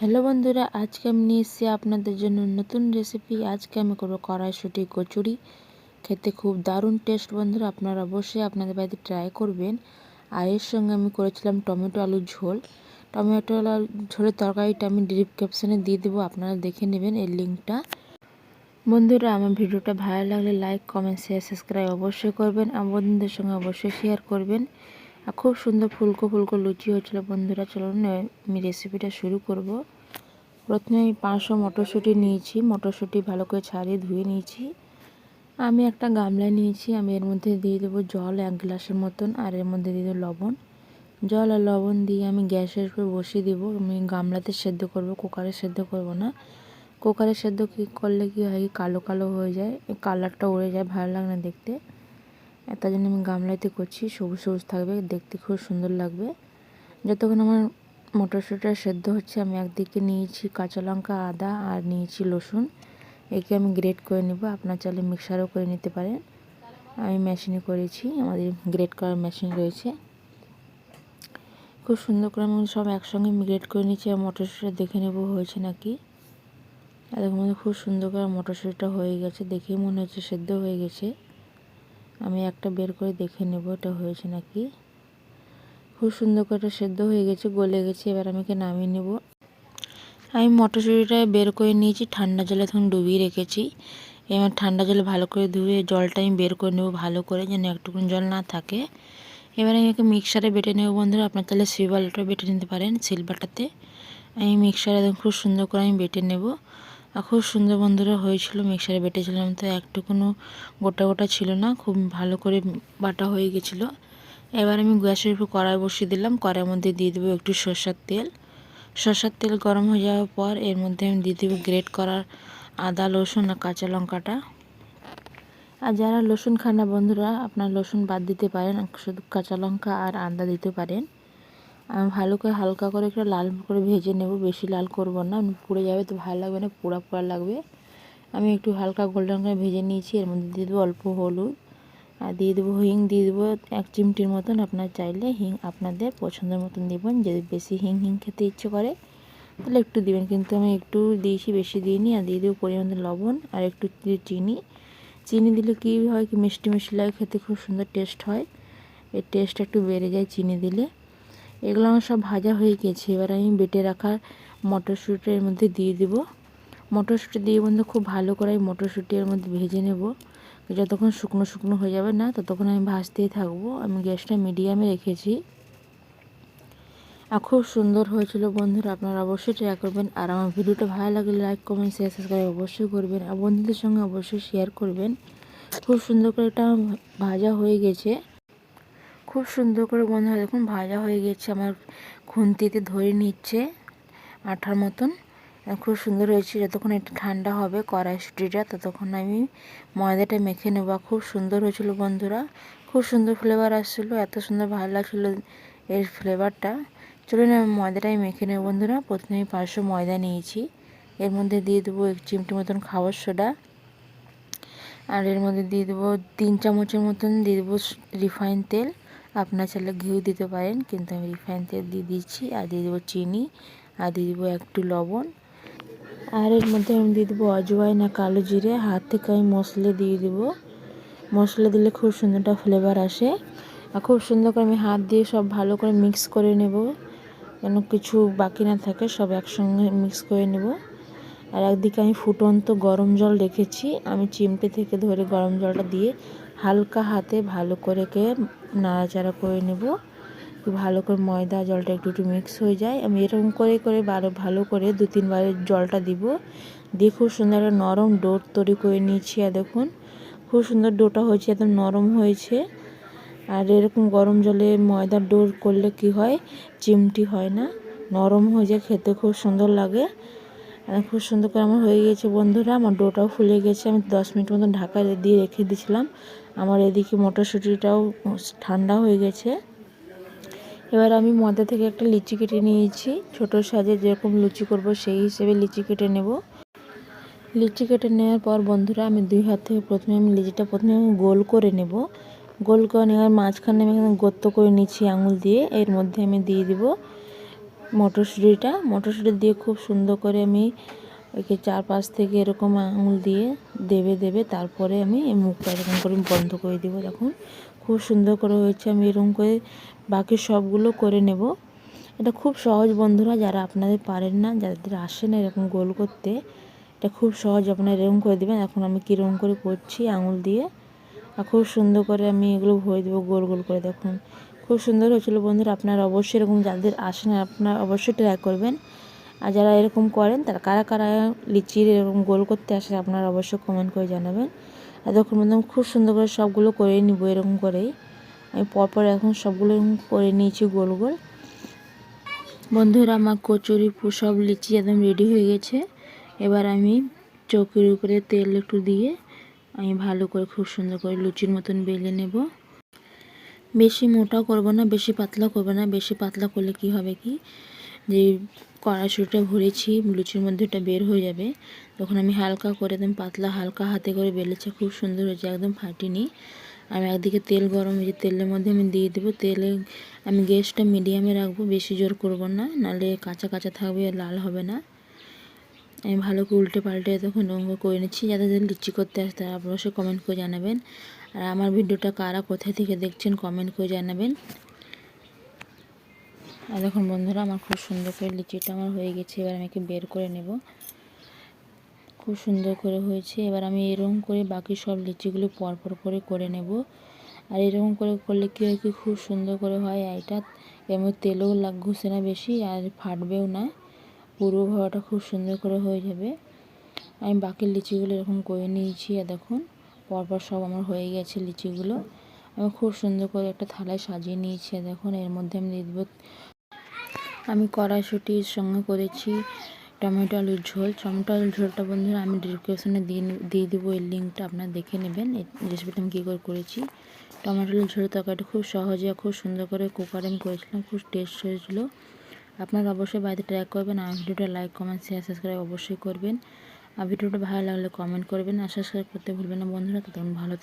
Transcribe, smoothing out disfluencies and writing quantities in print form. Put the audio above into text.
Hello বন্ধুরা, আজকে আমি নিয়ে এসেছি আপনাদের জন্য নতুন রেসিপি। আজকে আমি করবো কড়াইশুঁটি কচুরি। খেতে খুব দারুণ টেস্ট বন্ধুরা, আপনারা অবশ্যই আপনাদের বাড়িতে ট্রাই করবেন। আর এর সঙ্গে আমি করেছিলাম টমেটো আলুর ঝোল। টমেটো আলুর ঝোলের তরকারিটা আমি ডিসক্রিপশানে দিয়ে দেবো, আপনারা দেখে নেবেন এর লিঙ্কটা। বন্ধুরা, আমার ভিডিওটা ভালো লাগলে লাইক, কমেন্ট, শেয়ার, সাবস্ক্রাইব অবশ্যই করবেন। আমার বন্ধুদের সঙ্গে অবশ্যই শেয়ার করবেন। আর খুব সুন্দর ফুলকো ফুলকো লুচি হয়েছিল বন্ধুরা। চলুন আমি রেসিপিটা শুরু করব। প্রথমে আমি 500 মটরশুঁটি নিয়েছি। মটরশুঁটি ভালো করে ছাড়িয়ে ধুয়ে নিয়েছি। আমি একটা গামলা নিয়েছি। আমি এর মধ্যে দিয়ে দেবো জল 1 গ্লাসের মতন, আর এর মধ্যে দিয়ে দেবো লবণ। জল আর লবণ দিয়ে আমি গ্যাসের উপর বসিয়ে দেবো। আমি গামলাতে সেদ্ধ করব, কুকারে সেদ্ধ করব না। কুকারে সেদ্ধ করলে কি হয়, কালো কালো হয়ে যায়, কালারটা উড়ে যায়, ভালো লাগে না দেখতে। তার জন্য আমি গামলাতে করছি। সবুজ সবুজ থাকবে, দেখতে খুব সুন্দর লাগবে। যতক্ষণ আমার মটরশুঁটিটা সেদ্ধ হচ্ছে, আমি একদিকে নিয়েছি কাঁচা লঙ্কা, আদা আর নিয়েছি রসুন। একে আমি গ্রেট করে নেব। আপনার চাইলে মিক্সারও করে নিতে পারেন। আমি মেশিনে করেছি, আমাদের গ্রেট করার মেশিন রয়েছে। খুব সুন্দর করে আমি সব একসঙ্গে গ্রেট করে নিচ্ছি। আর মটরশুঁটিটা দেখে নেব হয়েছে নাকি। আর দেখুন খুব সুন্দর করে মটরশুঁটিটা হয়ে গেছে, দেখেই মনে হচ্ছে সেদ্ধ হয়ে গেছে। আমি একটা বের করে দেখে নেব এটা হয়েছে নাকি। খুব সুন্দর করে সেদ্ধ হয়ে গেছে, গলে গেছে। এবার আমি একে নামিয়ে নেব। আমি মটরশুঁটিটা বের করে নিয়েছি, ঠান্ডা জলে তখন ডুবিয়ে রেখেছি। এবার ঠান্ডা জলে ভালো করে ধুয়ে জলটা আমি বের করে নেব ভালো করে, যেন একটুকুন জল না থাকে। এবার আমি একে মিক্সারে বেটে নেব বন্ধুরা। আপনার তাহলে শিলবাটাটা বেটে নিতে পারেন, শিলবাটাতে। আমি মিক্সারে খুব সুন্দর করে আমি বেটে নেব। আর খুব সুন্দর বন্ধুরা হয়েছিল, মিক্সারে বেটেছিলাম তো একটুকুনো গোটা গোটা ছিল না, খুব ভালো করে বাটা হয়ে গেছিলো। এবার আমি গ্যাসের উপর কড়াই বসিয়ে দিলাম। কড়াইয়ের মধ্যে দিয়ে দেবো একটু সরষের তেল। সরষের তেল গরম হয়ে যাওয়ার পর এর মধ্যে আমি দিয়ে দেবো গ্রেট করা আদা, রসুন আর কাঁচা লঙ্কাটা। আর যারা রসুন খান না বন্ধুরা, আপনার রসুন বাদ দিতে পারেন, শুধু কাঁচা লঙ্কা আর আদা দিতে পারেন। আমি ভালো করে হালকা করে একটু লাল করে ভেজে নেব, বেশি লাল করব না, পুড়ে যাবে তো ভালো লাগবে না, পোড়া পোড়া লাগবে। আমি একটু হালকা গোল্ডেন করে ভেজে নিয়েছি। এর মধ্যে দিয়ে দেবো অল্প হলুদ, আর দিয়ে দেবো হিং, দিয়ে দেবো 1 চিমটির মতন। আপনার চাইলে হিং আপনাদের পছন্দের মতন দেবেন। যদি বেশি হিং খেতে ইচ্ছে করে তাহলে একটু দিবেন, কিন্তু আমি একটু দিয়েছি, বেশি দিইনি। আর দিয়ে দেবো পরিমাণ লবণ আর একটু চিনি। চিনি দিলে কী হয়, কি মিষ্টি মিষ্টি লাগে, খেতে খুব সুন্দর টেস্ট হয়। এর টেস্ট একটু বেড়ে যায় চিনি দিলে। এগুলো আমার সব ভাজা হয়ে গেছে। এবার আমি বেটে রাখা মটরশুঁটির এর মধ্যে দিয়ে দেবো। মটরশুঁটি দিয়ে বন্ধু খুব ভালো করে মটরশুঁটি এর মধ্যে ভেজে নেব। যতক্ষণ শুকনো শুকনো হয়ে যাবে না, ততক্ষণ আমি ভাজতেই থাকবো। আমি গ্যাসটা মিডিয়ামে রেখেছি। আর খুব সুন্দর হয়েছিল বন্ধুরা, আপনারা অবশ্যই ট্রাই করবেন। আর আমার ভিডিওটা ভালো লাগলে লাইক, কমেন্ট, শেয়ার, সাবস্ক্রাইব অবশ্যই করবেন। আর বন্ধুদের সঙ্গে অবশ্যই শেয়ার করবেন। খুব সুন্দর করে এটা ভাজা হয়ে গেছে। খুব সুন্দর করে বন্ধুরা দেখুন ভাজা হয়ে গেছে, আমার খুন্তিতে ধরে নিচ্ছে আঠার মতন। খুব সুন্দর হয়েছে। যতক্ষণ এটা ঠান্ডা হবে কড়াইশুঁটিটা, ততক্ষণ আমি ময়দাটা মেখে নেব। খুব সুন্দর হয়েছিল বন্ধুরা, খুব সুন্দর ফ্লেভার আসছিলো, এত সুন্দর ভালো লাগছিলো এর ফ্লেভারটা। চলুন আমি ময়দাটাই মেখে নেব বন্ধুরা। প্রথমে আমি 500 ময়দা নিয়েছি। এর মধ্যে দিয়ে দেবো 1 চিমটি মতন খাবার সোডা, আর এর মধ্যে দিয়ে দেবো 3 চামচের মতন দিয়ে দেবো রিফাইন তেল। আপনার চাইলে ঘিও দিতে পারেন, কিন্তু আমি রিফাইন তেল দিয়ে দিচ্ছি। আর দিয়ে দেবো চিনি, আর দিয়ে দেবো একটু লবণ। আর এর মধ্যে আমি দিয়ে দেবো অজওয়াইন আর কালো জিরে। হাত থেকে আমি মশলা দিয়ে দেবো। মশলা দিলে খুব সুন্দর একটা ফ্লেভার আসে। আর খুব সুন্দর করে আমি হাত দিয়ে সব ভালো করে মিক্স করে নেব, যেন কিছু বাকি না থাকে, সব একসঙ্গে মিক্স করে নেব। আর একদিকে আমি ফুটন্ত গরম জল রেখেছি। আমি চিমটে থেকে ধরে গরম জলটা দিয়ে হালকা হাতে ভালো করে নাড়াচাড়া করে নেব। ভালো করে ময়দা জলটা একটু একটু মিক্স হয়ে যায়। আমি এরকম করে করে ভালো করে 2-3 বার জলটা দিব, দিয়ে খুব সুন্দর একটা নরম ডো তৈরি করে নিয়েছি। আর দেখুন খুব সুন্দর ডোটা হয়েছে, একদম নরম হয়েছে। আর এরকম গরম জলে ময়দার ডো করলে কি হয়, চিমটি হয় না, নরম হয়ে যায়, খেতে খুব সুন্দর লাগে। খুব সুন্দর করে আমার হয়ে গেছে বন্ধুরা। আমার ডোটাও ফুলে গেছে। আমি 10 মিনিট মতন ঢাকা দিয়ে রেখে দিয়েছিলাম। আমার এদিকে মটরশুঁটিটাও ঠান্ডা হয়ে গেছে। এবার আমি ময়দা থেকে একটা লিচি কেটে নিয়েছি। ছোট সাইজে যেরকম লুচি করব সেই হিসেবে লিচি কেটে নেব। লিচি কেটে নেওয়ার পর বন্ধুরা আমি 2 হাত থেকে প্রথমে আমি গোল করে নেব। গোল করে নেওয়ার মাঝখানে আমি এখানে গর্ত করে নিচ্ছি আঙুল দিয়ে। এর মধ্যে আমি দিয়ে দিব মটরশুঁটি দিয়ে খুব সুন্দর করে আমি একে চারপাশ থেকে এরকম আঙুল দিয়ে দেবে তারপরে আমি এই মুখটা এরকম করে বন্ধ করে দেবো। দেখুন খুব সুন্দর করে হয়েছে। আমি এরকম করে বাকি সবগুলো করে নেব। এটা খুব সহজ বন্ধুরা, যারা আপনাদের পারেন না, যাদের আসে না এরকম গোল করতে, এটা খুব সহজ, আপনারা এরকম করে দেবেন। এখন আমি কীরকম করে করছি আঙুল দিয়ে, আর খুব সুন্দর করে আমি এগুলো ভরে দেবো গোল গোল করে। দেখুন খুব সুন্দর হয়েছিল বন্ধুরা। আপনারা অবশ্যই এরকম, যাদের আসে না আপনারা অবশ্যই ট্রাই করবেন। আর যারা এরকম করেন তারা কারা কারা লিচির এরকম গোল করতে আসে আপনারা অবশ্যই কমেন্ট করে জানাবেন। আর দেখুন বন্ধু খুব সুন্দর করে সবগুলো করে নিব এরকম করেই। আমি পরপর এখন সবগুলো এরকম করে নিয়েছি গোল গোল। বন্ধুরা আমার কচুরি সব লিচি একদম রেডি হয়ে গেছে। এবার আমি চৌকির উপরে তেল একটু দিয়ে আমি ভালো করে খুব সুন্দর করে লুচির মতন বেলে নেব। বেশি মোটা করব না, বেশি পাতলা করব না। বেশি পাতলা করলে কি হবে কি, যে কড়াইশুঁটিটা ভরেছি লুচির মধ্যে ওটা বের হয়ে যাবে। তখন আমি হালকা করে একদম পাতলা হালকা হাতে করে বেলেছি, খুব সুন্দর হয়েছে, একদম ফাটেনি। আমি একদিকে তেল গরম হয়েছে, তেলের মধ্যে আমি দিয়ে দেবো। তেলে আমি গ্যাসটা মিডিয়ামে রাখবো, বেশি জোর করব না, নাহলে কাঁচা কাঁচা থাকবে, লাল হবে না। আমি ভালো করে উল্টে পাল্টে তখন রঙ করে নিচ্ছি। যাদের লিচি করতে আসে তারা অবশ্যই কমেন্ট করে জানাবেন। আর আমার ভিডিওটা কারা কোথায় থেকে দেখছেন কমেন্ট করে জানাবেন। আর দেখুন বন্ধুরা আমার খুব সুন্দর করে লিচিটা আমার হয়ে গেছে। এবার আমি একে বের করে নেব। খুব সুন্দর করে হয়েছে। এবার আমি এরকম করে বাকি সব লিচিগুলো পরপর করে নেব। আর এরকম করে করলে কী হয় কি, খুব সুন্দর করে হয়। এটা এমন তেলও ঘুষে না বেশি, আর ফাটবেও না, পুরো ভাবাটা খুব সুন্দর করে হয়ে যাবে। আমি বাকি লিচিগুলো এরকম করে নিয়েছি। আর দেখুন পরপর সব আমার হয়ে গেছে লিচিগুলো। আমি খুব সুন্দর করে একটা থালায় সাজিয়ে নিয়েছি। আর দেখুন এর মধ্যে আমি দিয়ে দেবো, আমি কড়াইশুঁটির সঙ্গে করেছি টমেটো আলুর ঝোল। টমেটো আলুর ঝোলটা বন্ধুরা আমি ডিসক্রিপশনে দিয়ে দেবো, এই লিঙ্কটা আপনারা দেখে নেবেন। এই রেসিপিটা আমি কী করে করেছি। টমেটো আলুর ঝোলের তরকারিটা খুব সহজে খুব সুন্দর করে কুকারে আমি করেছিলাম, খুব টেস্ট হয়েছিল। আপনারা অবশ্যই বাড়িতে ট্রাই করবেন। আর ভিডিওটা লাইক কমেন্ট শেয়ার সাবস্ক্রাইব অবশ্যই করবেন। আর ভিডিওটা ভালো লাগলে কমেন্ট করবেন, আর সাবস্ক্রাইব করতে ভুলবেন না বন্ধুরা। তখন ভালো